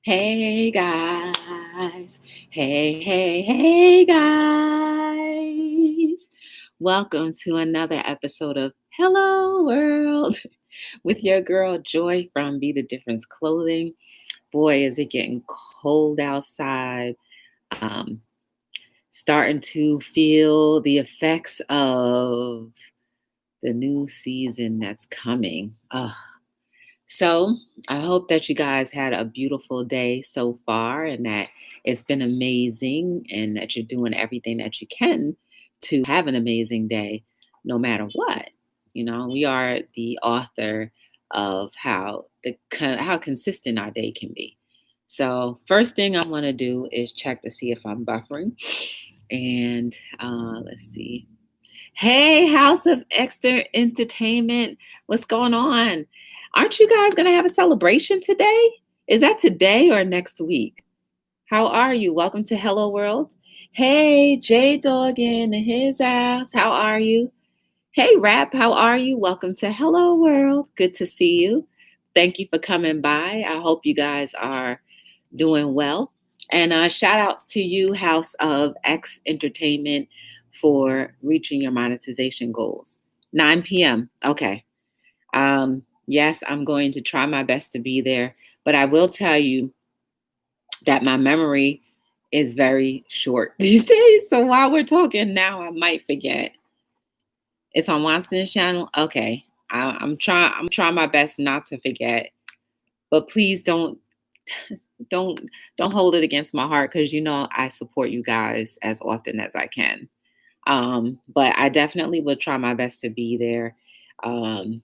Hey guys. Hey guys. Welcome to another episode of Hello World with your girl Joy from Be the Difference Clothing. Boy, is it getting cold outside. Um, Starting to feel the effects of the new season that's coming. So I hope that you guys had a beautiful day so far and that it's been amazing and that you're doing everything that you can to have an amazing day no matter what. We are the author of how consistent our day can be. So first thing I want to do is check to see if I'm buffering. And let's see. Hey, House of Extra Entertainment, what's going on? Aren't you guys going to have a celebration today? Is that today or next week? How are you? Welcome to Hello World. Hey, J Dog in his house. How are you? Hey, Rap, how are you? Welcome to Hello World. Good to see you. Thank you for coming by. I hope you guys are doing well. And shout outs to you, House of X Entertainment, for reaching your monetization goals. 9 p.m. Okay. Yes, I'm going to try my best to be there, but I will tell you that my memory is very short these days. So while we're talking now, I might forget. It's on Watson's channel. Okay. I'm trying my best not to forget, but please don't don't hold it against my heart because I support you guys as often as I can. But I definitely will try my best to be there. Um,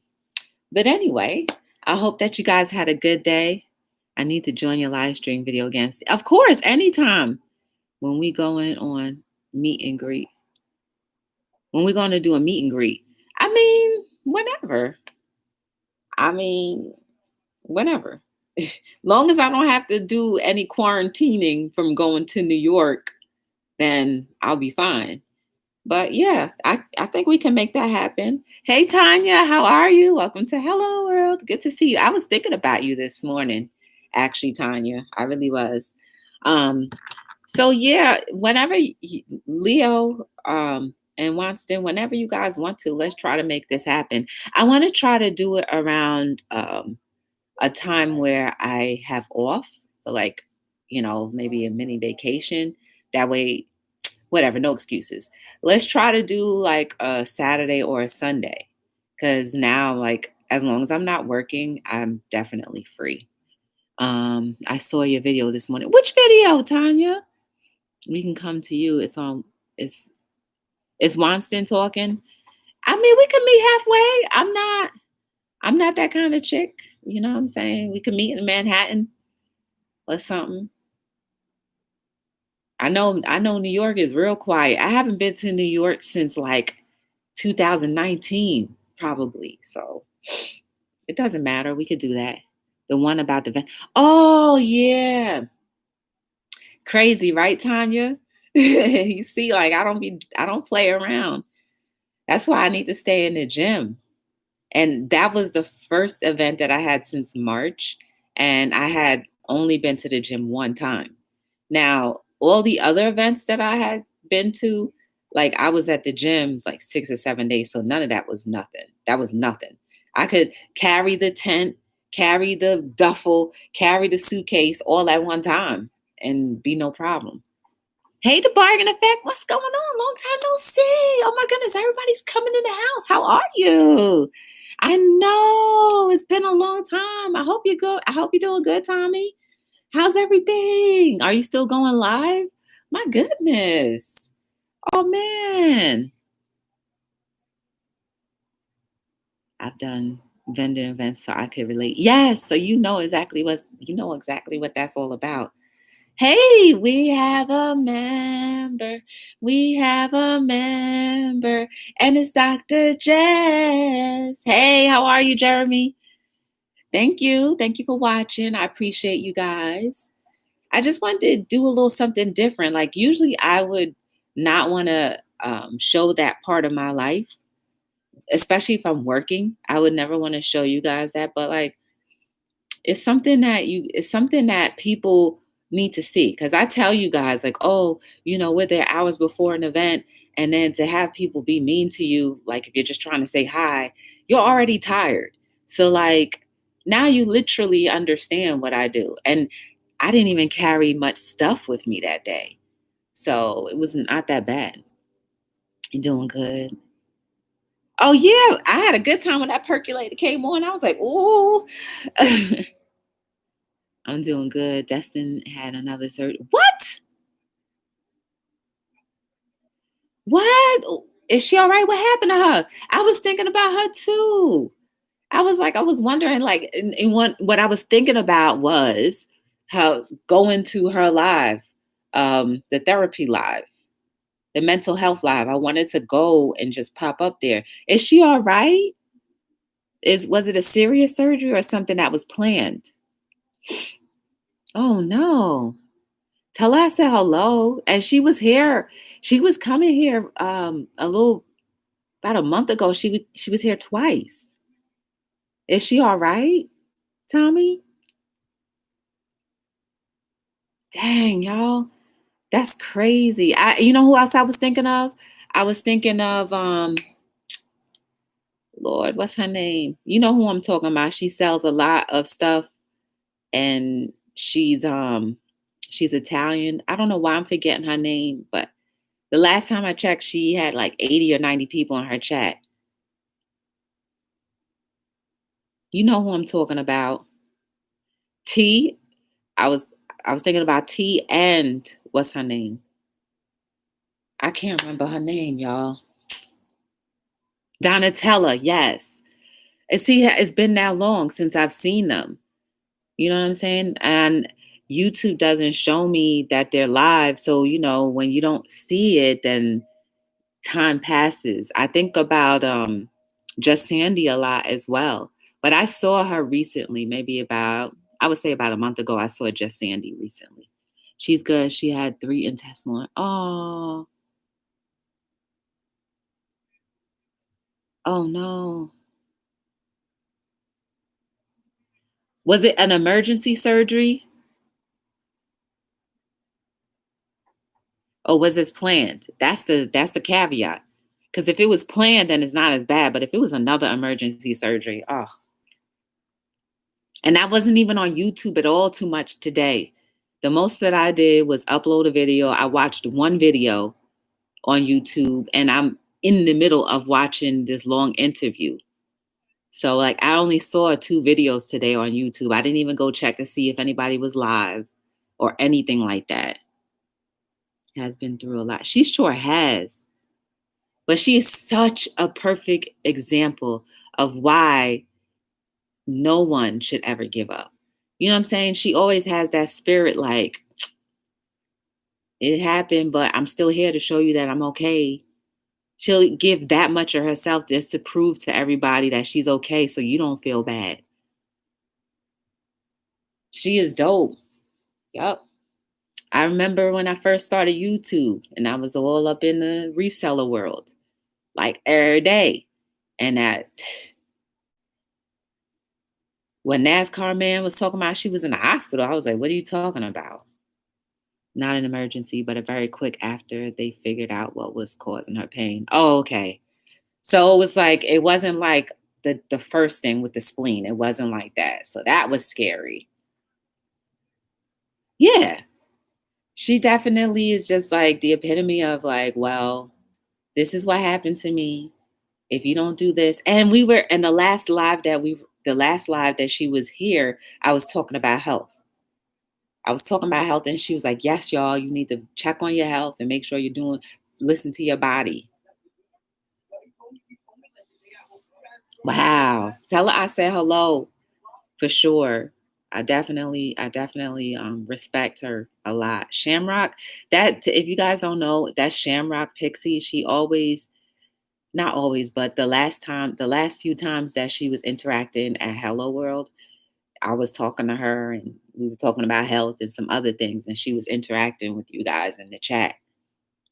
but anyway, I hope that you guys had a good day. I need to join your live stream video again. Of course, anytime when we going on meet and greet. When we're going to do a meet and greet. I mean, whenever. I mean, whenever. Long as I don't have to do any quarantining from going to New York, then I'll be fine. But yeah, I think we can make that happen. Hey, Tanya, how are you? Welcome to Hello World. Good to see you. I was thinking about you this morning, actually, Tanya. I really was. Um, so yeah, whenever Leo and Wanston, whenever you guys want to, let's try to make this happen. I want to try to do it around a time where I have off, like, maybe a mini vacation. That way, whatever, no excuses. Let's try to do like a Saturday or a Sunday. Cause now, like, as long as I'm not working, I'm definitely free. I saw your video this morning. Which video, Tanya? We can come to you. It's Wanston talking. I mean, we can meet halfway. I'm not that kind of chick. You know what I'm saying? We could meet in Manhattan or something. I know New York is real quiet. I haven't been to New York since like 2019, probably. So it doesn't matter. We could do that. The one about the oh yeah. Crazy, right, Tanya? You see, like I don't play around. That's why I need to stay in the gym. And that was the first event that I had since March. And I had only been to the gym one time. Now, all the other events that I had been to, like I was at the gym like 6 or 7 days. So none of that was nothing. That was nothing. I could carry the tent, carry the duffel, carry the suitcase all at one time and be no problem. Hey, the bargain effect. What's going on? Long time no see. Oh my goodness, everybody's coming in the house. How are you? I know it's been a long time. I hope you're doing good, Tommy. How's everything? Are you still going live? My goodness. Oh man. I've done vendor events so I could relate. Yes, so you know exactly what that's all about. Hey, we have a member. We have a member. And it's Dr. Jess. Hey, how are you, Jeremy? Thank you. Thank you for watching. I appreciate you guys. I just wanted to do a little something different. Like, usually I would not want to show that part of my life, especially if I'm working. I would never want to show you guys that. But, like, it's something that people need to see. Because I tell you guys, like, oh, we're there hours before an event, and then to have people be mean to you, like if you're just trying to say hi, you're already tired. So like now you literally understand what I do. And I didn't even carry much stuff with me that day. So it was not that bad. You doing good? Oh yeah, I had a good time when that percolator came on. I was like, ooh. I'm doing good. Destin had another surgery. What? What? Is she all right? What happened to her? I was thinking about her too. I was wondering, like, and what I was thinking about was how going to her live, the therapy live, the mental health live. I wanted to go and just pop up there. Is she all right? Was it a serious surgery or something that was planned? Oh no. Tell her I said hello. And she was here. She was coming here about a month ago. She was here twice. Is she all right, Tommy? Dang, y'all. That's crazy. You know who else I was thinking of? I was thinking of Lord, what's her name? You know who I'm talking about. She sells a lot of stuff and she's Italian. I don't know why I'm forgetting her name, but the last time I checked, she had like 80 or 90 people in her chat. You know who I'm talking about. T. I was I was thinking about T and what's her name? I can't remember her name, y'all. Donatella, yes. And see, it's been that long since I've seen them. You know what I'm saying? And YouTube doesn't show me that they're live. So, when you don't see it, then time passes. I think about Just Sandy a lot as well. But I saw her recently, maybe I would say about a month ago, I saw Just Sandy recently. She's good. She had 3 intestinal. Oh, oh no. Was it an emergency surgery or was this planned? That's the caveat. Because if it was planned, then it's not as bad. But if it was another emergency surgery, oh, and that wasn't even on YouTube at all too much today. The most that I did was upload a video. I watched one video on YouTube and I'm in the middle of watching this long interview. So like I only saw 2 videos today on YouTube. I didn't even go check to see if anybody was live or anything like that. Has been through a lot. She sure has. But she is such a perfect example of why no one should ever give up. You know what I'm saying? She always has that spirit like, it happened, but I'm still here to show you that I'm okay. She'll give that much of herself just to prove to everybody that she's okay so you don't feel bad. She is dope. Yup. I remember when I first started YouTube and I was all up in the reseller world, like every day. And that when NASCAR man was talking about she was in the hospital, I was like, what are you talking about? Not an emergency, but a very quick after they figured out what was causing her pain. Oh, okay. So it was like it wasn't like the first thing with the spleen. It wasn't like that. So that was scary. Yeah. She definitely is just like the epitome of like, well, this is what happened to me. If you don't do this. And we were in the last live that she was here, I was talking about health. I was talking about health and she was like, yes, y'all, you need to check on your health and make sure you're listen to your body. Wow. Tell her I said hello for sure. I definitely respect her a lot. Shamrock, that if you guys don't know, that Shamrock Pixie, she always not always, but the last few times that she was interacting at Hello World, I was talking to her and we were talking about health and some other things, and she was interacting with you guys in the chat.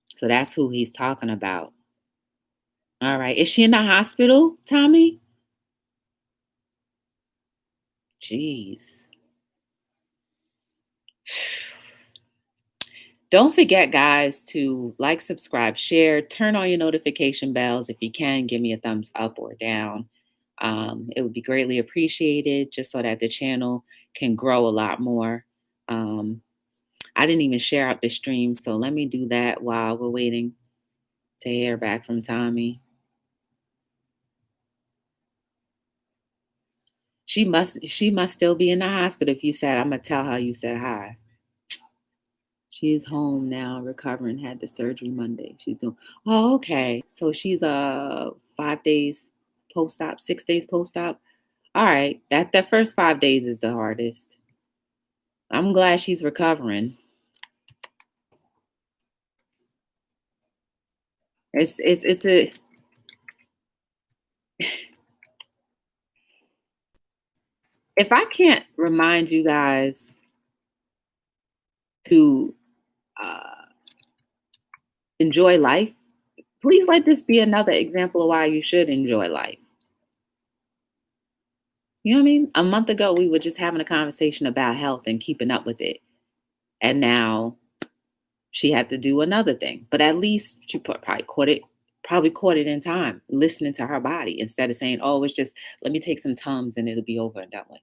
So that's who he's talking about. All right. Is she in the hospital, Tommy? Jeez. Don't forget, guys, to like, subscribe, share, turn on your notification bells. If you can, give me a thumbs up or down. It would be greatly appreciated just so that the channel can grow a lot more. Um, I didn't even share out the stream, so let me do that while we're waiting to hear back from Tommy. She must still be in the hospital. If you said, I'm gonna tell her you said hi. She's home now, recovering. Had the surgery Monday. She's doing. Oh, okay. So she's 5 days post op, 6 days post op. All right. That first 5 days is the hardest. I'm glad she's recovering. It's a. If I can't remind you guys to uh, enjoy life, please let this be another example of why you should enjoy life. You know what I mean? A month ago, we were just having a conversation about health and keeping up with it. And now she had to do another thing. But at least she probably caught it in time, listening to her body instead of saying, oh, it's just, let me take some Tums and it'll be over and done with.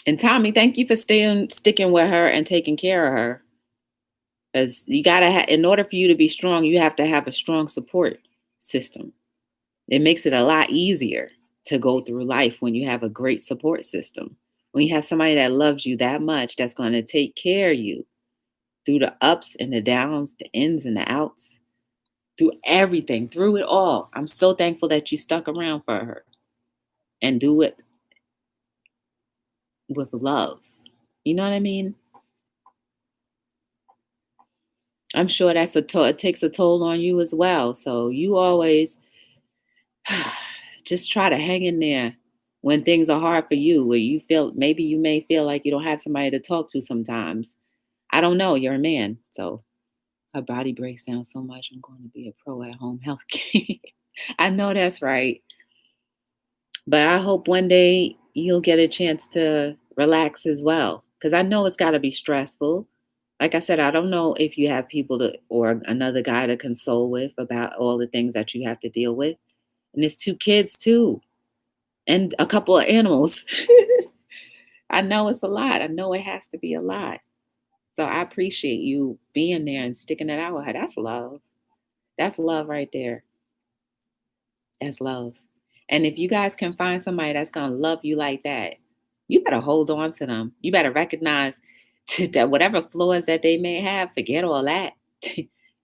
And Tommy, thank you for sticking with her and taking care of her. Because you got to in order for you to be strong, you have to have a strong support system. It makes it a lot easier to go through life when you have a great support system. When you have somebody that loves you that much, that's going to take care of you through the ups and the downs, the ins and the outs, through everything, through it all. I'm so thankful that you stuck around for her and do it with love. You know what I mean? I'm sure it takes a toll on you as well. So you always just try to hang in there when things are hard for you, where you may feel like you don't have somebody to talk to sometimes. I don't know. You're a man. So her body breaks down so much. I'm going to be a pro at home health care. I know that's right. But I hope one day you'll get a chance to relax as well. Because I know it's got to be stressful. Like I said, I don't know if you have people or another guy to console with about all the things that you have to deal with. And it's 2 kids too, and a couple of animals. I know it's a lot. I know it has to be a lot. So I appreciate you being there and sticking it out with her. That's love. That's love right there. That's love. And if you guys can find somebody that's going to love you like that, you better hold on to them. You better recognize that whatever flaws that they may have, forget all that.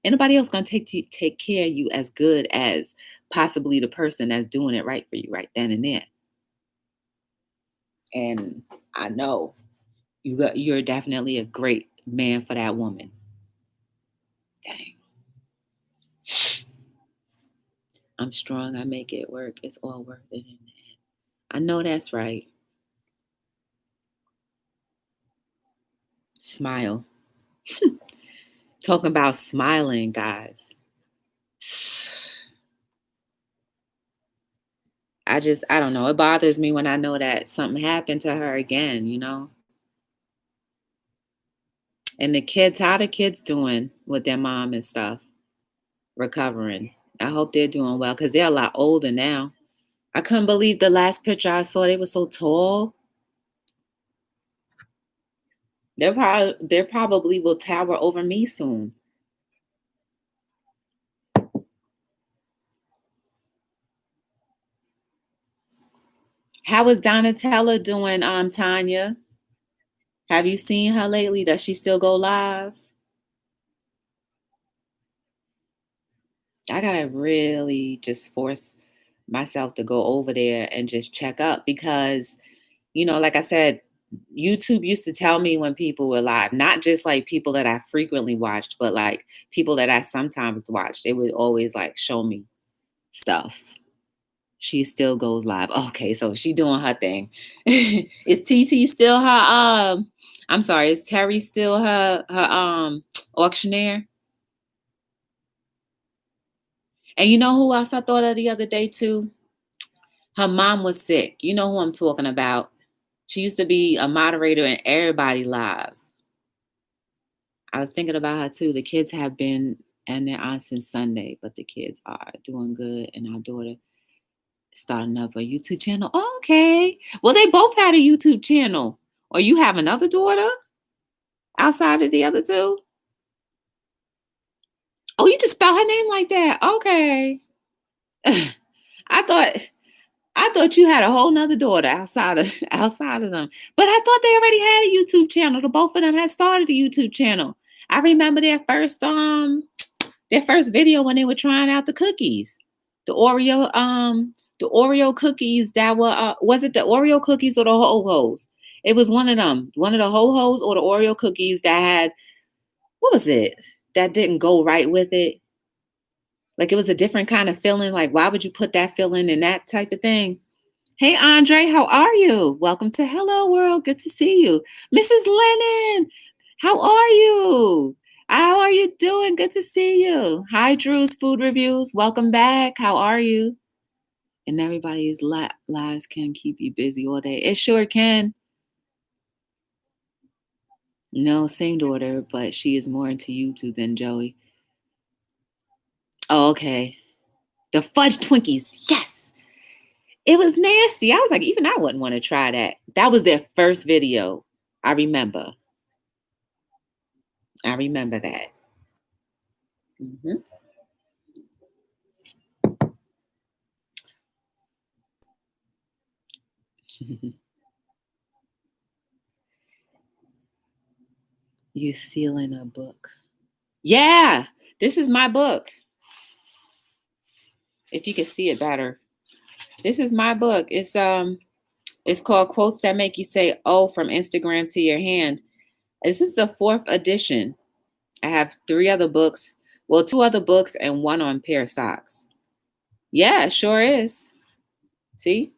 Anybody else going to take care of you as good as possibly the person that's doing it right for you right then and there. And I know you're definitely a great man for that woman. Dang. I'm strong. I make it work. It's all worth it in the end. I know that's right. Smile. Talking about smiling, guys. I don't know. It bothers me when I know that something happened to her again, you know? And how the kids doing with their mom and stuff, recovering? I hope they're doing well because they're a lot older now. I couldn't believe the last picture I saw. They were so tall. They probably will tower over me soon. How is Donatella doing, Tanya? Have you seen her lately? Does she still go live? I gotta really just force myself to go over there and just check up because, like I said, YouTube used to tell me when people were live, not just like people that I frequently watched, but like people that I sometimes watched. It would always like show me stuff. She still goes live. Okay, so she doing her thing. Is TT still her I'm sorry, is Terry still her auctioneer? And you know who else I thought of the other day too? Her mom was sick. You know who I'm talking about. She used to be a moderator in Everybody Live. I was thinking about her too. The kids have been and their aunt since Sunday, but the kids are doing good. And our daughter starting up a YouTube channel. Oh, okay. Well, they both had a YouTube channel. Or you have another daughter outside of the other two? Oh, you just spell her name like that. Okay. I thought I thought you had a whole nother daughter outside of them. But I thought they already had a YouTube channel. The both of them had started a YouTube channel. I remember their first video when they were trying out the cookies. The Oreo cookies that were was it the Oreo cookies or the Ho-Hos? It was one of them. One of the Ho-Hos or the Oreo cookies that had what was it? That didn't go right with it. Like it was a different kind of filling. Like, why would you put that filling in that type of thing? Hey, Andre, how are you? Welcome to Hello World. Good to see you. Mrs. Lennon, how are you? How are you doing? Good to see you. Hi, Drew's Food Reviews. Welcome back. How are you? And everybody's lives can keep you busy all day. It sure can. No, same daughter, but she is more into YouTube than Joey. Oh, okay. The fudge Twinkies. Yes. It was nasty. I was like, even I wouldn't want to try that. That was their first video. I remember. I remember that. Mhm. You sealing a book. Yeah, this is my book. If you could see it better. This is my book. It's called Quotes That Make You Say Oh from Instagram to Your Hand. This is the 4th edition. I have 3 other books. Well, 2 other books and 1 on pair of socks. Yeah, it sure is. See?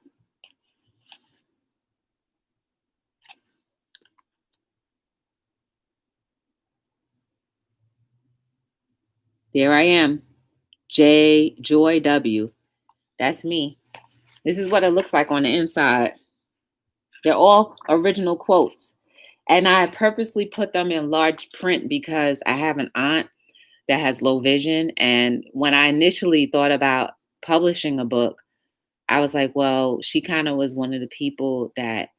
There I am. Joy W. That's me. This is what it looks like on the inside. They're all original quotes. And I purposely put them in large print because I have an aunt that has low vision. And when I initially thought about publishing a book, I was like, well, she kind of was one of the people that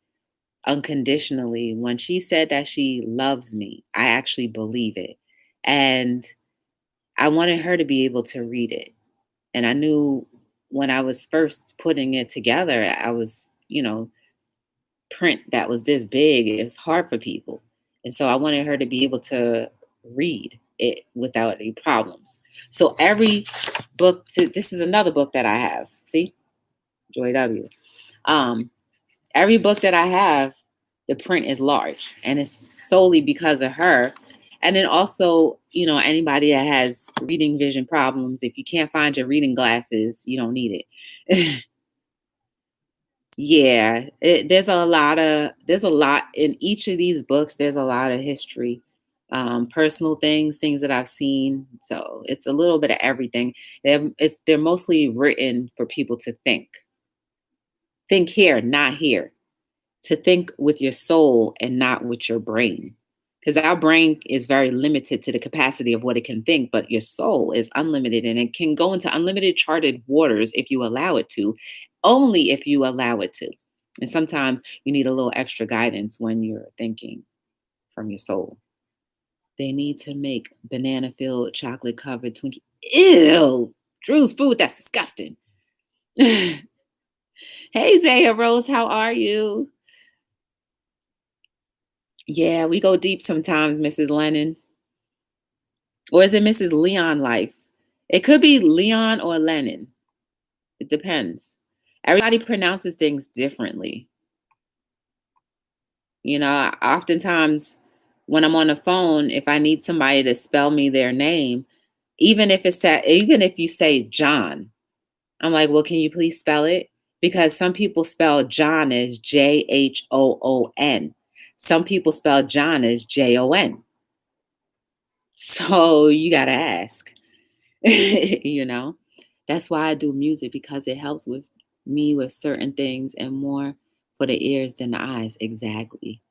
unconditionally, when she said that she loves me, I actually believe it. And I wanted her to be able to read it. And I knew when I was first putting it together, I was, print that was this big, it was hard for people. And so I wanted her to be able to read it without any problems. So every this is another book that I have. See? Joy W. Um, every book that I have, the print is large, and it's solely because of her. And then also, anybody that has reading vision problems, if you can't find your reading glasses, you don't need it. Yeah, there's a lot in each of these books. There's a lot of history, personal things that I've seen. So it's a little bit of everything. They're mostly written for people to think here, not here, to think with your soul and not with your brain. Because our brain is very limited to the capacity of what it can think, but your soul is unlimited and it can go into unlimited charted waters if you allow it to, only if you allow it to. And sometimes you need a little extra guidance when you're thinking from your soul. They need to make banana filled chocolate covered Twinkie. Ew, Drew's food, that's disgusting. Hey, Zaya Rose, how are you? Yeah, we go deep sometimes, Mrs. Lennon. Or is it Mrs. Leon Life? It could be Leon or Lennon. It depends. Everybody pronounces things differently. Oftentimes when I'm on the phone, if I need somebody to spell me their name, even if you say John, I'm like, well, can you please spell it? Because some people spell John as Jhoon. Some people spell John as Jon. So you got to ask, you know, that's why I do music because it helps with me with certain things and more for the ears than the eyes. Exactly.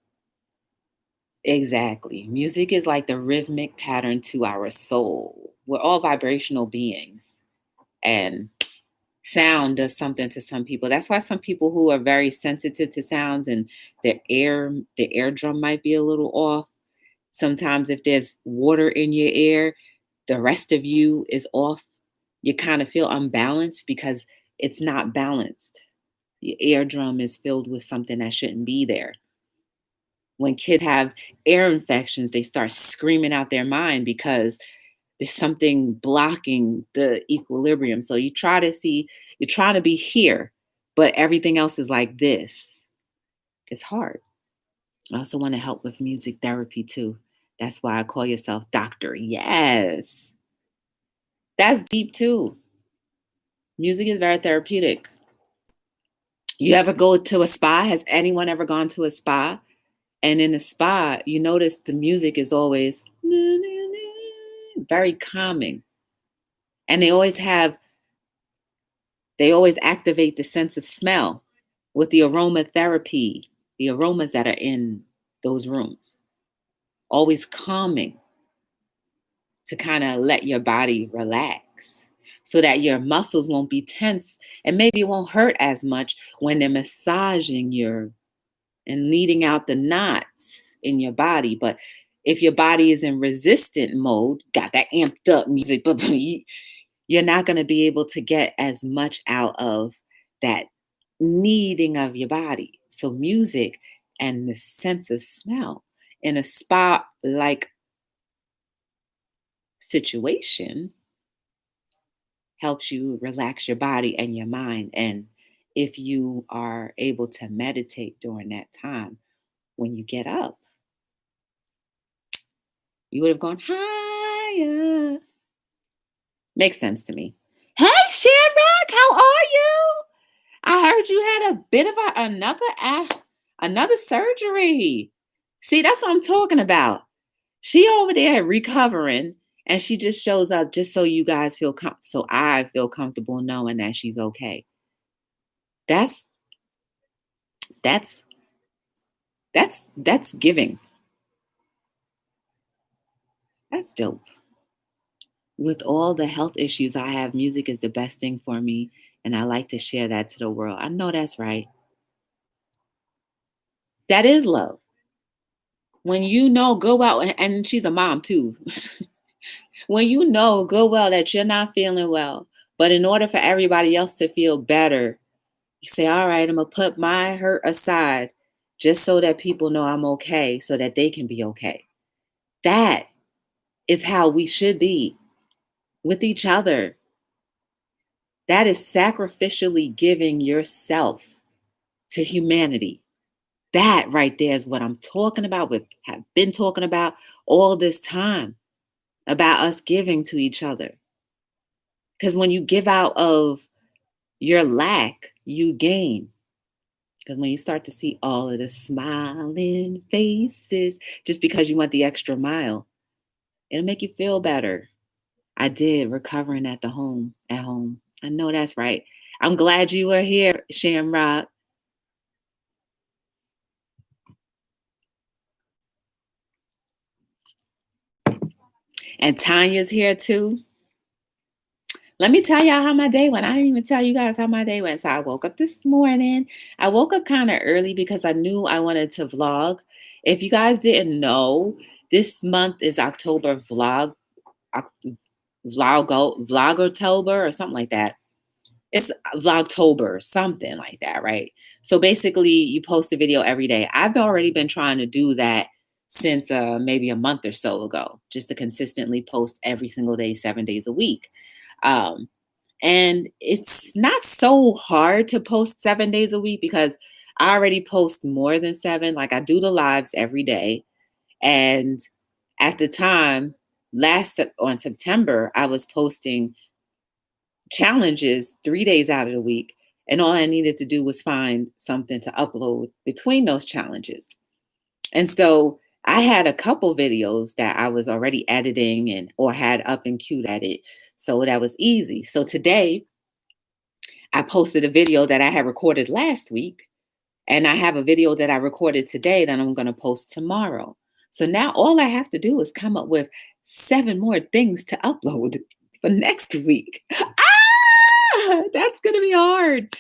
Exactly. Music is like the rhythmic pattern to our soul. We're all vibrational beings, and sound does something to some people. That's why some people who are very sensitive to sounds and the eardrum might be a little off. Sometimes if there's water in your ear, the rest of you is off. You kind of feel unbalanced because it's not balanced. Your eardrum is filled with something that shouldn't be there. When kids have ear infections, they start screaming out their mind because there's something blocking the equilibrium. So you try to be here, but everything else is like this. It's hard. I also want to help with music therapy too. That's why I call yourself doctor. Yes. That's deep too. Music is very therapeutic. You ever go to a spa? Has anyone ever gone to a spa? And in a spa, you notice the music is always very calming. And they always activate the sense of smell with the aromatherapy, the aromas that are in those rooms. Always calming to kind of let your body relax so that your muscles won't be tense and maybe it won't hurt as much when they're massaging your and leading out the knots in your body. But if your body is in resistant mode, got that amped up music, but you're not going to be able to get as much out of that kneading of your body. So, music and the sense of smell in a spa like situation helps you relax your body and your mind. And if you are able to meditate during that time, when you get up, you would have gone higher. Makes sense to me. Hey, Shamrock, how are you? I heard you had a bit of another surgery. See, that's what I'm talking about. She over there recovering, and she just shows up just so you guys so I feel comfortable knowing that she's okay. That's that's that's giving. That's dope. With all the health issues I have, music is the best thing for me, and I like to share that to the world. I know that's right. That is love. When you know go out and she's a mom too. When you know go well that you're not feeling well, but in order for everybody else to feel better, you say, "All right, I'm gonna put my hurt aside just so that people know I'm okay, so that they can be okay." That is how we should be with each other. That is sacrificially giving yourself to humanity. That right there is what I'm talking about, have been talking about all this time, about us giving to each other. Because when you give out of your lack, you gain. Because when you start to see all of the smiling faces, just because you went the extra mile, it'll make you feel better. I did recovering at home. I know that's right. I'm glad you were here, Shamrock. And Tanya's here too. Let me tell y'all how my day went. I didn't even tell you guys how my day went. So I woke up this morning. I woke up kind of early because I knew I wanted to vlog. If you guys didn't know, this month is October Vlogtober or something like that. It's Vlogtober, something like that, right? So basically, you post a video every day. I've already been trying to do that since maybe a month or so ago, just to consistently post every single day, 7 days a week. Um, and it's not so hard to post 7 days a week because I already post more than seven. Like I do the lives every day. And at the time, on September, I was posting challenges 3 days out of the week. And all I needed to do was find something to upload between those challenges. And so I had a couple videos that I was already editing or had up and queued at it. So that was easy. So today I posted a video that I had recorded last week, and I have a video that I recorded today that I'm going to post tomorrow. So now all I have to do is come up with 7 more things to upload for next week. That's going to be hard.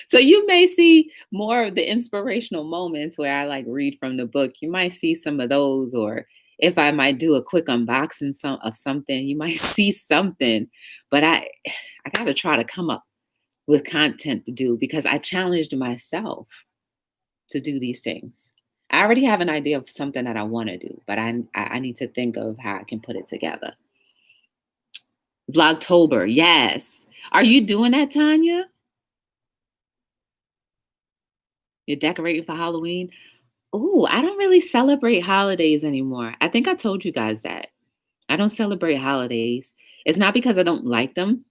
So you may see more of the inspirational moments where I like read from the book. You might see some of those, or if I might do a quick unboxing of something, you might see something. But I got to try to come up with content to do because I challenged myself to do these things. I already have an idea of something that I want to do, but I need to think of how I can put it together. Vlogtober, yes. Are you doing that, Tanya? You're decorating for Halloween? Oh, I don't really celebrate holidays anymore. I think I told you guys that. I don't celebrate holidays. It's not because I don't like them.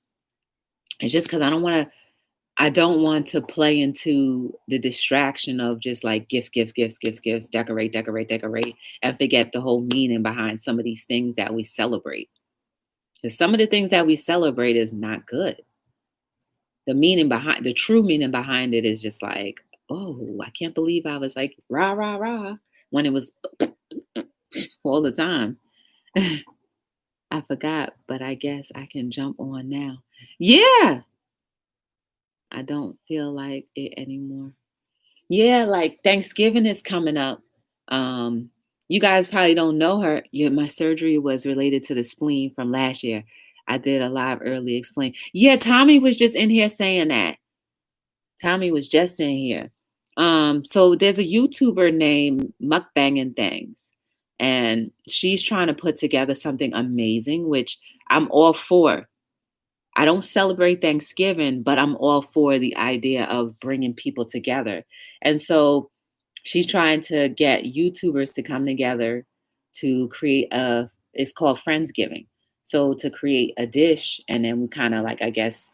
It's just because I don't want to play into the distraction of just like gifts, gifts, gifts, gifts, gifts, decorate, decorate, decorate, and forget the whole meaning behind some of these things that we celebrate. Because some of the things that we celebrate is not good. The true meaning behind it is just like, oh, I can't believe I was like rah, rah, rah when it was all the time. I forgot, but I guess I can jump on now. Yeah, I don't feel like it anymore. Yeah, like Thanksgiving is coming up. Um, you guys probably don't know her. Yeah, my surgery was related to the spleen from last year. I did a live early explain. Yeah, Tommy was just in here saying that. Tommy was just in here. So there's a YouTuber named Mukbanging Things, and she's trying to put together something amazing, which I'm all for. I don't celebrate Thanksgiving, but I'm all for the idea of bringing people together. And so she's trying to get YouTubers to come together to create it's called Friendsgiving. So to create a dish, and then we kind of like, I guess,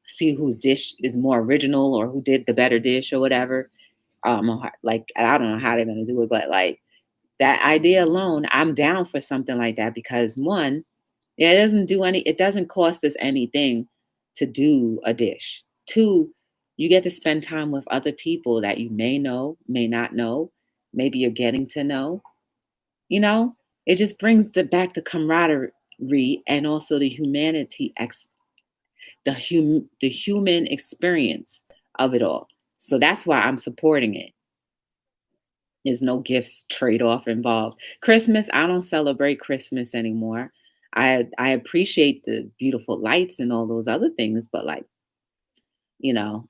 see whose dish is more original or who did the better dish or whatever. Like, I don't know how they're going to do it, but like that idea alone, I'm down for something like that because one, yeah, it doesn't cost us anything to do a dish. Two, you get to spend time with other people that you may know, may not know, maybe you're getting to know, you know? It just brings back the camaraderie and also the human experience of it all. So that's why I'm supporting it. There's no gifts trade-off involved. Christmas, I don't celebrate Christmas anymore. I appreciate the beautiful lights and all those other things, but like,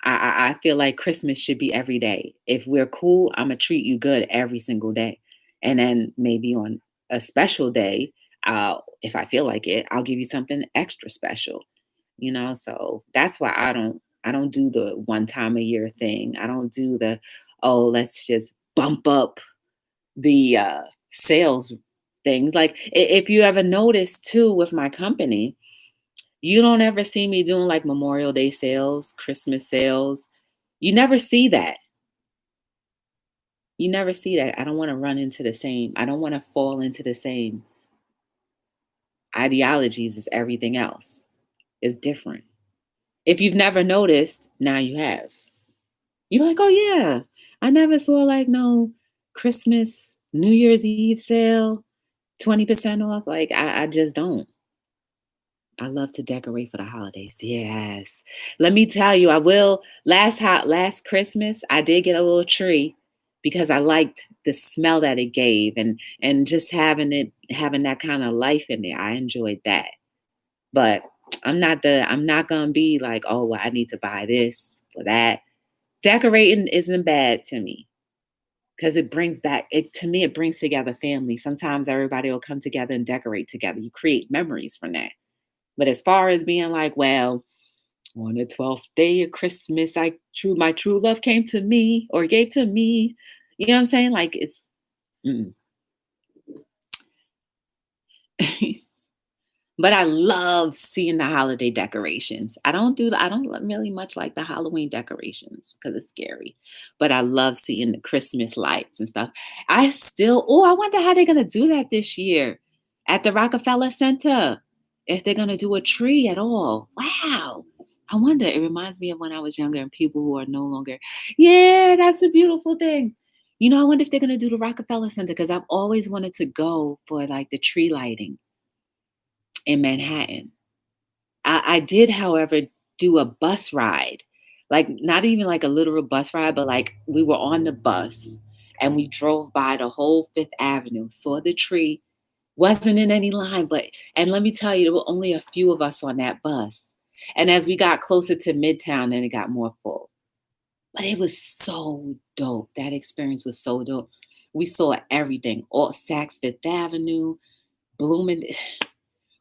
I feel like Christmas should be every day. If we're cool, I'm gonna treat you good every single day. And then maybe on a special day, if I feel like it, I'll give you something extra special. So that's why I don't do the one time a year thing. I don't do the, oh, let's just bump up the sales things. Like if you ever notice too with my company, you don't ever see me doing like Memorial Day sales, Christmas sales. You never see that. You never see that. I don't want to run into the same. I don't want to fall into the same ideologies as everything else. It's different. If you've never noticed, now you have. You're like, oh yeah, I never saw like no Christmas, New Year's Eve sale, 20% off. Like I just don't. I love to decorate for the holidays. Yes. Let me tell you, I will last Christmas, I did get a little tree because I liked the smell that it gave and just having that kind of life in there. I enjoyed that. But I'm not gonna be like, oh, well, I need to buy this or that. Decorating isn't bad to me because it brings together family. Sometimes everybody will come together and decorate together. You create memories from that. But as far as being like, well, on the 12th day of Christmas, my true love came to me or gave to me. You know what I'm saying? Like it's mm. But I love seeing the holiday decorations. I don't really much like the Halloween decorations because it's scary. But I love seeing the Christmas lights and stuff. I wonder how they're gonna do that this year at the Rockefeller Center. If they're gonna do a tree at all. Wow. I wonder, it reminds me of when I was younger and people who are no longer, yeah, that's a beautiful thing. I wonder if they're going to do the Rockefeller Center because I've always wanted to go for like the tree lighting in Manhattan. I did, however, do a bus ride, like not even like a literal bus ride, but like we were on the bus and we drove by the whole Fifth Avenue, saw the tree, wasn't in any line, and let me tell you, there were only a few of us on that bus. And as we got closer to Midtown, then it got more full. But it was so dope. That experience was so dope. We saw everything, all Saks Fifth Avenue, Bloomingdale,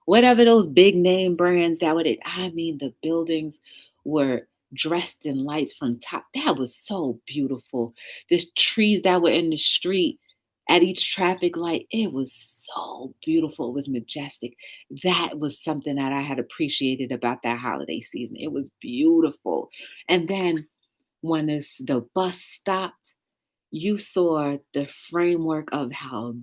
whatever those big name brands that would, I mean, the buildings were dressed in lights from top. That was so beautiful. The trees that were in the street at each traffic light, it was so beautiful. It was majestic. That was something that I had appreciated about that holiday season. It was beautiful. And then when the bus stopped, you saw the framework of how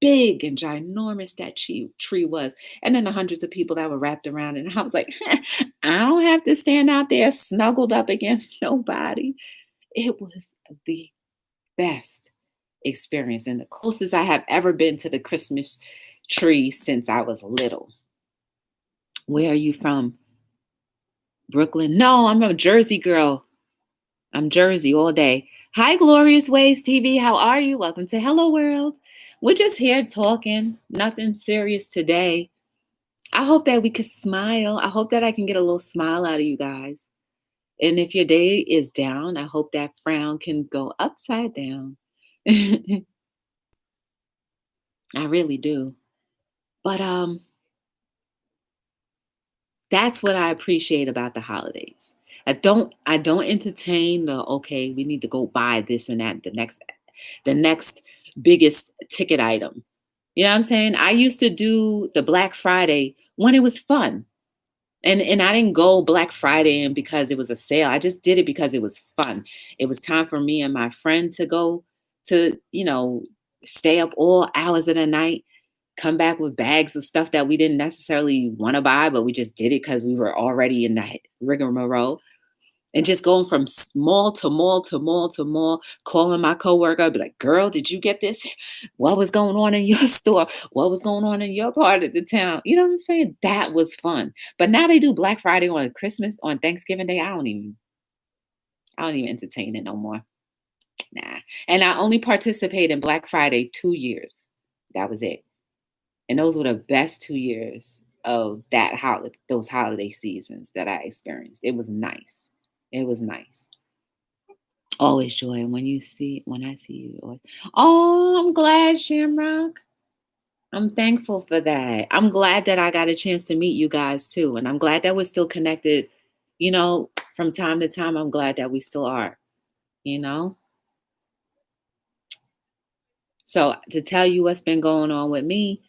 big and ginormous that tree was. And then the hundreds of people that were wrapped around it. And I was like, I don't have to stand out there snuggled up against nobody. It was the best experience and the closest I have ever been to the Christmas tree since I was little. Where are you from? Brooklyn? No, I'm a Jersey girl. I'm Jersey all day. Hi, Glorious Ways TV. How are you? Welcome to Hello World. We're just here talking, nothing serious today. I hope that we could smile. I hope that I can get a little smile out of you guys. And if your day is down, I hope that frown can go upside down. I really do. But that's what I appreciate about the holidays. I don't entertain the, okay, we need to go buy this and that, the next biggest ticket item. You know what I'm saying? I used to do the Black Friday when it was fun. And I didn't go Black Friday and because it was a sale. I just did it because it was fun. It was time for me and my friend to go to, stay up all hours of the night, come back with bags of stuff that we didn't necessarily want to buy, but we just did it because we were already in that rigmarole. And just going from mall to mall to mall to mall, calling my coworker, be like, girl, did you get this? What was going on in your store? What was going on in your part of the town? You know what I'm saying? That was fun. But now they do Black Friday on Christmas, on Thanksgiving Day. I don't even entertain it no more. Nah. And I only participate in Black Friday 2 years. That was it. And those were the best 2 years of those holiday seasons that I experienced. It was nice. It was nice. Always joy when I see you. Oh, I'm glad, Shamrock. I'm thankful for that. I'm glad that I got a chance to meet you guys too. And I'm glad that we're still connected, from time to time. I'm glad that we still are, you know? So to tell you what's been going on with me,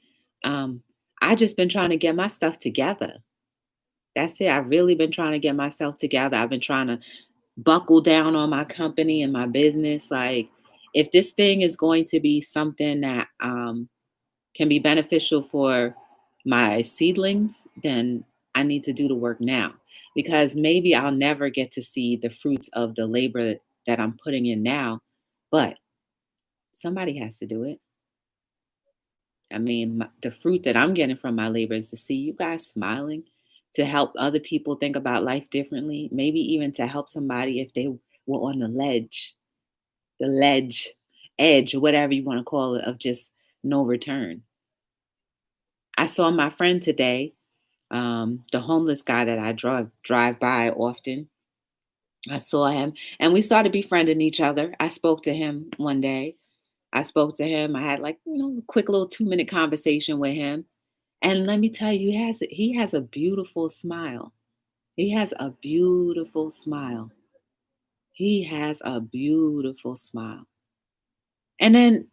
um, I just been trying to get my stuff together. That's it. I've really been trying to get myself together. I've been trying to buckle down on my company and my business. Like, if this thing is going to be something that can be beneficial for my seedlings, then I need to do the work now because maybe I'll never get to see the fruits of the labor that I'm putting in now, but somebody has to do it. I mean, the fruit that I'm getting from my labor is to see you guys smiling, to help other people think about life differently, maybe even to help somebody if they were on the ledge, edge, or whatever you want to call it, of just no return. I saw my friend today, the homeless guy that I drive by often. I saw him and we started befriending each other. I spoke to him one day. I spoke to him. I had like, a quick little 2-minute conversation with him. And let me tell you, he has a beautiful smile. He has a beautiful smile. He has a beautiful smile. And then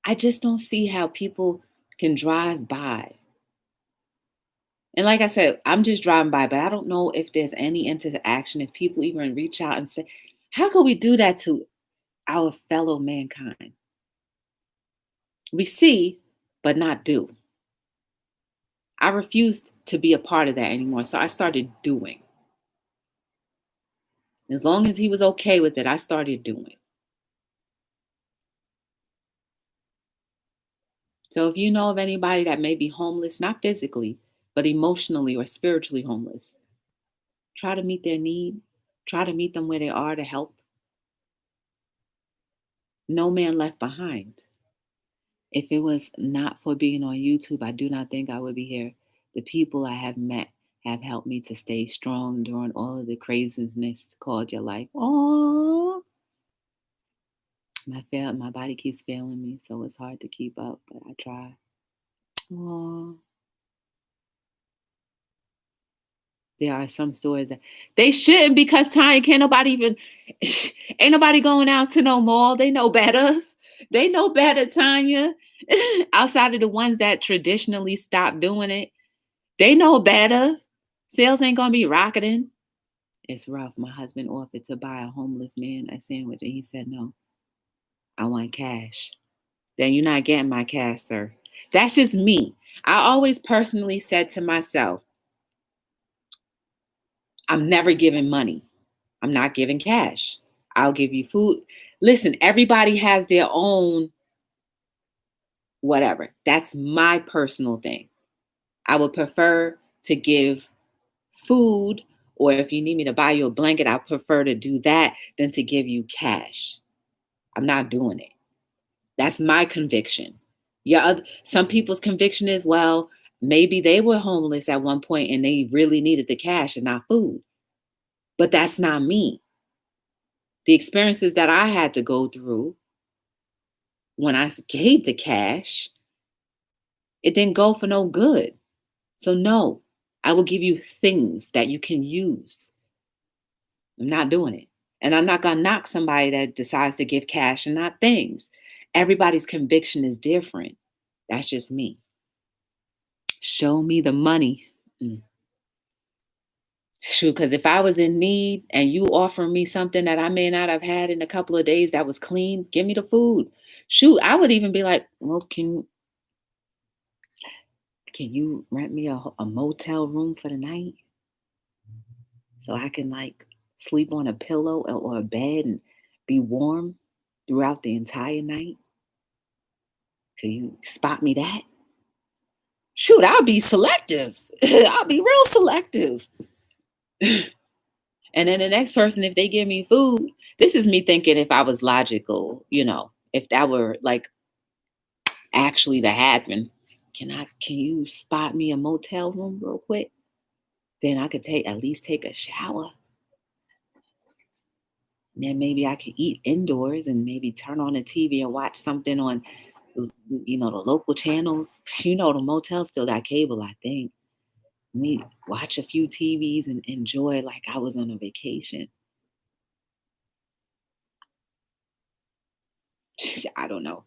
I just don't see how people can drive by. And like I said, I'm just driving by, but I don't know if there's any interaction, if people even reach out and say, how can we do that to our fellow mankind? We see, but not do. I refused to be a part of that anymore. So I started doing. As long as he was okay with it, I started doing. So if you know of anybody that may be homeless, not physically, but emotionally or spiritually homeless, try to meet their need. Try to meet them where they are to help. No man left behind. If it was not for being on YouTube, I do not think I would be here. The people I have met have helped me to stay strong during all of the craziness called your life. Oh, my body keeps failing me, so it's hard to keep up, but I try. Oh, there are some stores that they shouldn't because Tanya can't nobody even ain't nobody going out to no mall. They know better. They know better, Tanya. Outside of the ones that traditionally stopped doing it, they know better. Sales ain't gonna be rocketing. It's rough. My husband offered to buy a homeless man a sandwich, and he said no. I want cash. Then you're not getting my cash, sir. That's just me. I always personally said to myself, I'm never giving money. I'm not giving cash. I'll give you food. Listen, everybody has their own whatever. That's my personal thing. I would prefer to give food, or if you need me to buy you a blanket, I prefer to do that than to give you cash. I'm not doing it. That's my conviction. Yeah, some people's conviction is, well, maybe they were homeless at one point and they really needed the cash and not food. But that's not me. The experiences that I had to go through when I gave the cash, it didn't go for no good. So, no, I will give you things that you can use. I'm not doing it. And I'm not going to knock somebody that decides to give cash and not things. Everybody's conviction is different. That's just me. Show me the money. Shoot, because if I was in need and you offer me something that I may not have had in a couple of days that was clean, give me the food. Shoot, I would even be like, well, can you rent me a motel room for the night so I can like sleep on a pillow or a bed and be warm throughout the entire night? Can you spot me that? Shoot, I'll be selective. I'll be real selective. And then the next person, if they give me food, this is me thinking if I was logical, if that were like actually to happen. Can you spot me a motel room real quick? Then I could at least take a shower. And then maybe I could eat indoors and maybe turn on the TV and watch something on, the local channels. The motel still got cable, I think. Me watch a few TVs and enjoy like I was on a vacation. I don't know.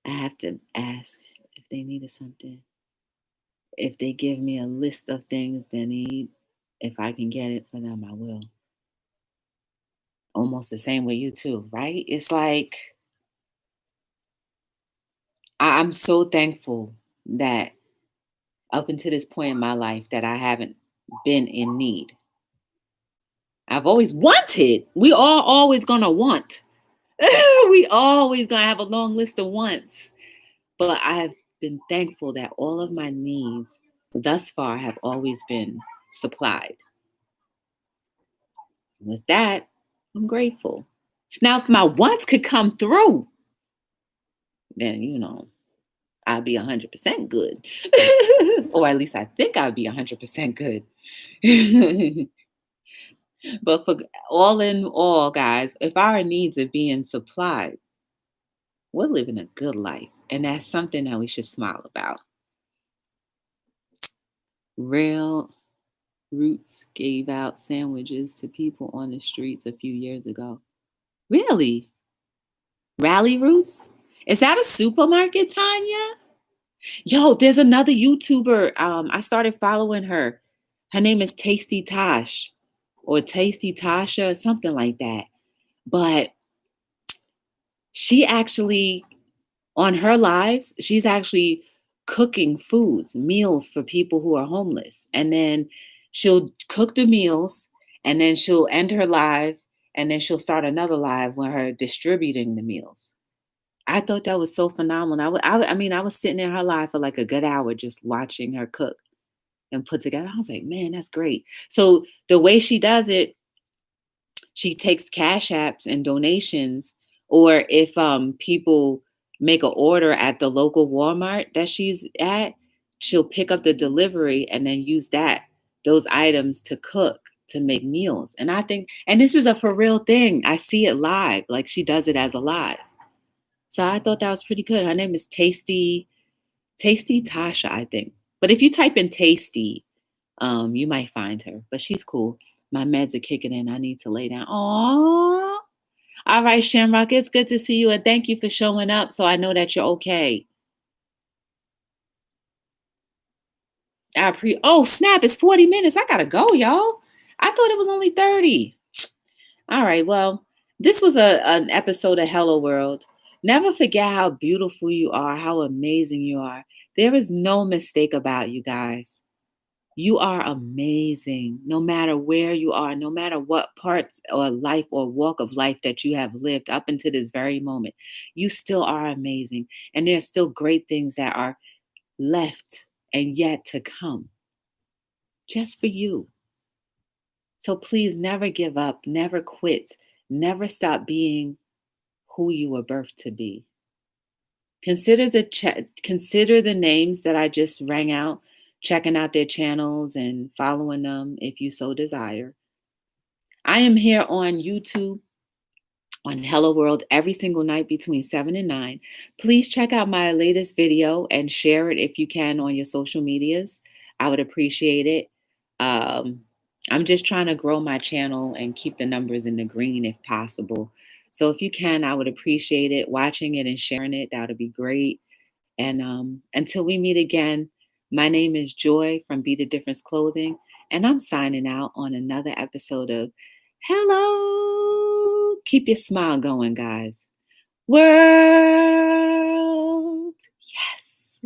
I have to ask if they needed something. If they give me a list of things they need, if I can get it for them, I will. Almost the same way you too, right? It's like I'm so thankful that up until this point in my life that I haven't been in need. I've always wanted. We are always gonna want. We always gonna have a long list of wants. But I have been thankful that all of my needs thus far have always been supplied. With that, I'm grateful. Now, if my wants could come through, then I'd be 100% good. Or at least I think I'd be 100% good. But for all in all, guys, if our needs are being supplied, we're living a good life. And that's something that we should smile about. Real Roots gave out sandwiches to people on the streets a few years ago. Really? Rally Roots? Is that a supermarket, Tanya? Yo, there's another YouTuber. I started following her. Her name is Tasty Tosh or Tasty Tasha, something like that. But she actually, on her lives, she's actually cooking meals for people who are homeless. And then she'll cook the meals And then she'll end her live, and then she'll start another live with her distributing the meals. I thought that was so phenomenal. I mean, I was sitting in her live for like a good hour just watching her cook and put together. I was like, man, that's great. So the way she does it, she takes cash apps and donations, or if people make an order at the local Walmart that she's at, she'll pick up the delivery and then use those items to cook, to make meals. And I think, and this is a for real thing. I see it live, like she does it as a live. So I thought that was pretty good. Her name is Tasty Tasha, I think. But if you type in Tasty, you might find her. But she's cool. My meds are kicking in. I need to lay down. Aww. All right, Shamrock, it's good to see you, and thank you for showing up so I know that you're okay. Oh, snap, it's 40 minutes. I gotta go, y'all. I thought it was only 30. All right, well, this was an episode of Hello World. Never forget how beautiful you are, how amazing you are. There is no mistake about you guys. You are amazing, no matter where you are, no matter what parts or life or walk of life that you have lived up until this very moment. You still are amazing. And there's still great things that are left and yet to come just for you. So please never give up, never quit, never stop being who you were birthed to be. Consider the names that I just rang out, checking out their channels and following them if you so desire. I am here on YouTube on Hello World every single night between 7 and 9. Please check out my latest video and share it if you can on your social medias. I would appreciate it. Um, I'm just trying to grow my channel and keep the numbers in the green if possible. So if you can, I would appreciate it. Watching it and sharing it, that would be great. And until we meet again, my name is Joy from Be the Difference Clothing, and I'm signing out on another episode of Hello. Keep your smile going, guys. World. Yes.